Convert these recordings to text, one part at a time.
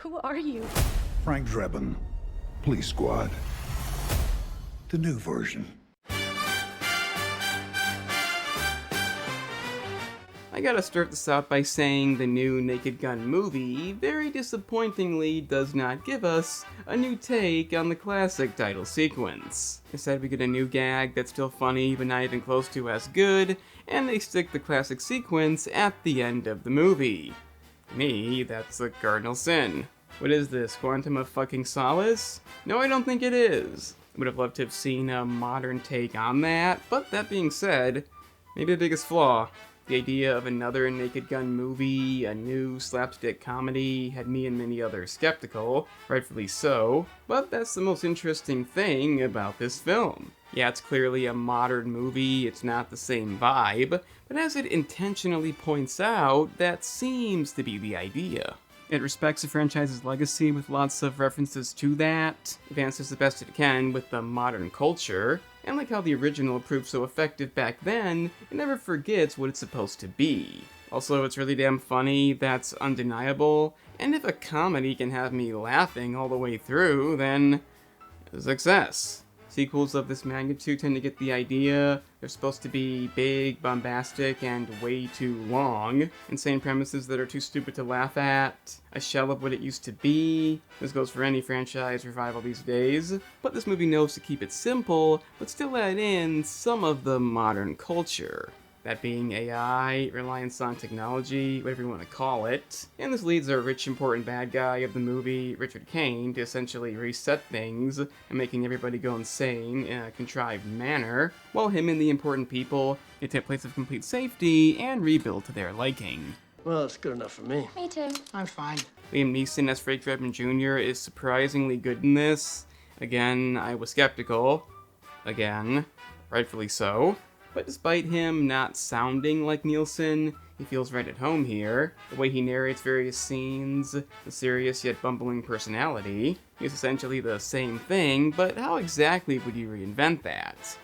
Who are you? Frank Drebin, Police Squad. The new version. I gotta start this out by saying the new Naked Gun movie very disappointingly does not give us a new take on the classic title sequence. Instead, we get a new gag that's still funny but not even close to as good, and they stick the classic sequence at the end of the movie. To me, that's a cardinal sin. What is this, Quantum of fucking Solace? No, I don't think it is. I would have loved to have seen a modern take on that, but that being said, maybe the biggest flaw. The idea of another Naked Gun movie, a new slapstick comedy, had me and many others skeptical, rightfully so, but that's the most interesting thing about this film. Yeah, it's clearly a modern movie, it's not the same vibe, but as it intentionally points out, that seems to be the idea. It respects the franchise's legacy with lots of references to that, advances the best it can with the modern culture, and like how the original proved so effective back then, it never forgets what it's supposed to be. Also, it's really damn funny, that's undeniable, and if a comedy can have me laughing all the way through, then success. Sequels of this magnitude tend to get the idea. They're supposed to be big, bombastic, and way too long. Insane premises that are too stupid to laugh at. A shell of what it used to be. This goes for any franchise revival these days. But this movie knows to keep it simple, but still add in some of the modern culture. That being AI, reliance on technology, whatever you want to call it. And this leads our rich, important bad guy of the movie, Richard Kane, to essentially reset things and making everybody go insane in a contrived manner, while him and the important people get to a place of complete safety and rebuild to their liking. Well, it's good enough for me. Me too. I'm fine. Liam Neeson as Frank Drebin Jr. is surprisingly good in this. Again, I was skeptical. Again, rightfully so. But despite him not sounding like Neeson, he feels right at home here. The way he narrates various scenes, the serious yet bumbling personality, is essentially the same thing, but how exactly would you reinvent that?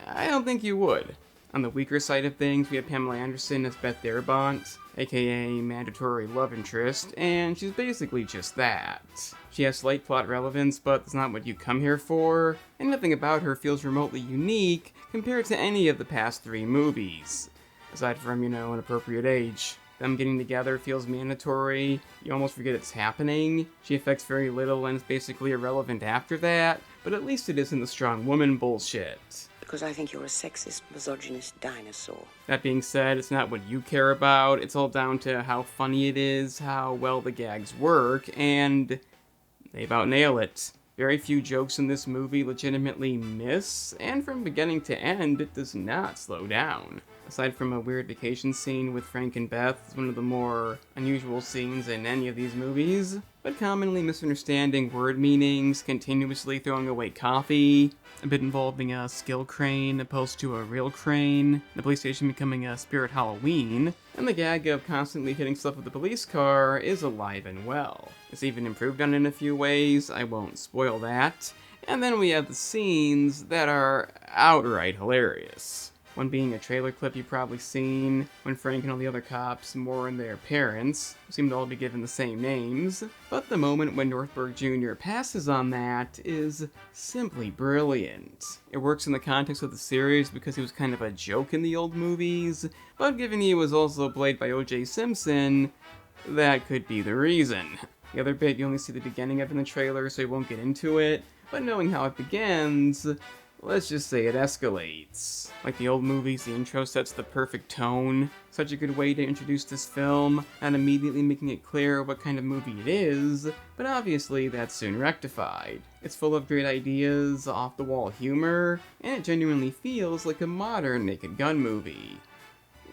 I don't think you would. On the weaker side of things, we have Pamela Anderson as Beth Darabont, aka mandatory love interest, and she's basically just that. She has slight plot relevance, but that's not what you come here for, and nothing about her feels remotely unique compared to any of the past 3 movies. Aside from, an appropriate age. Them getting together feels mandatory, you almost forget it's happening, she affects very little and is basically irrelevant after that, but at least it isn't the strong woman bullshit. Because I think you're a sexist, misogynist dinosaur. That being said, it's not what you care about, it's all down to how funny it is, how well the gags work, and they about nail it. Very few jokes in this movie legitimately miss, and from beginning to end, it does not slow down. Aside from a weird vacation scene with Frank and Beth, it's one of the more unusual scenes in any of these movies, but commonly misunderstanding word meanings, continuously throwing away coffee, a bit involving a skill crane opposed to a real crane, the police station becoming a spirit Halloween, and the gag of constantly hitting stuff with the police car is alive and well. It's even improved on in a few ways, I won't spoil that, and then we have the scenes that are outright hilarious. One being a trailer clip you've probably seen, when Frank and all the other cops mourn their parents, who seem to all be given the same names, but the moment when Northburg Jr. passes on that is simply brilliant. It works in the context of the series because he was kind of a joke in the old movies, but given he was also played by O.J. Simpson, that could be the reason. The other bit you only see the beginning of in the trailer, so you won't get into it, but knowing how it begins, let's just say it escalates. Like the old movies, the intro sets the perfect tone. Such a good way to introduce this film, not immediately making it clear what kind of movie it is, but obviously that's soon rectified. It's full of great ideas, off-the-wall humor, and it genuinely feels like a modern Naked Gun movie.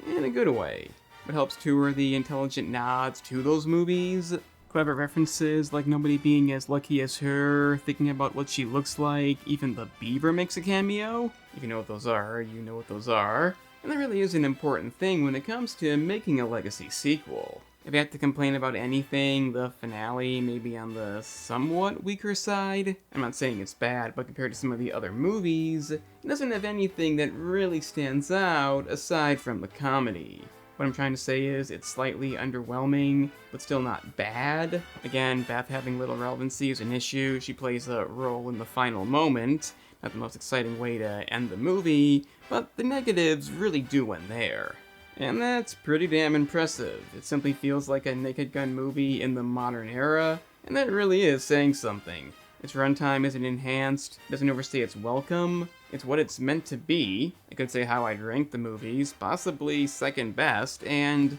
In a good way. It helps too are the intelligent nods to those movies. Clever references like nobody being as lucky as her, thinking about what she looks like, even the beaver makes a cameo. If you know what those are, you know what those are. And that really is an important thing when it comes to making a legacy sequel. If you have to complain about anything, the finale may be on the somewhat weaker side. I'm not saying it's bad, but compared to some of the other movies, it doesn't have anything that really stands out aside from the comedy. What I'm trying to say is it's slightly underwhelming, but still not bad. Again, Beth having little relevancy is an issue. She plays a role in the final moment. Not the most exciting way to end the movie, but the negatives really do win there. And that's pretty damn impressive. It simply feels like a Naked Gun movie in the modern era, and that really is saying something. Its runtime isn't enhanced, doesn't overstay its welcome, it's what it's meant to be. I could say how I'd rank the movies, possibly second best, and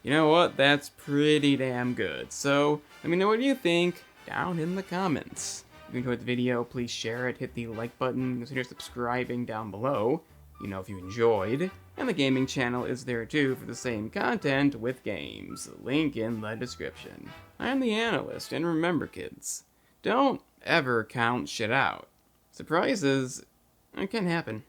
you know what, that's pretty damn good. So, let me know what you think down in the comments. If you enjoyed the video, please share it, hit the like button, consider subscribing down below, if you enjoyed. And the gaming channel is there too for the same content with games. Link in the description. I'm the Analyst, and remember kids, don't ever count shit out. Surprises can happen.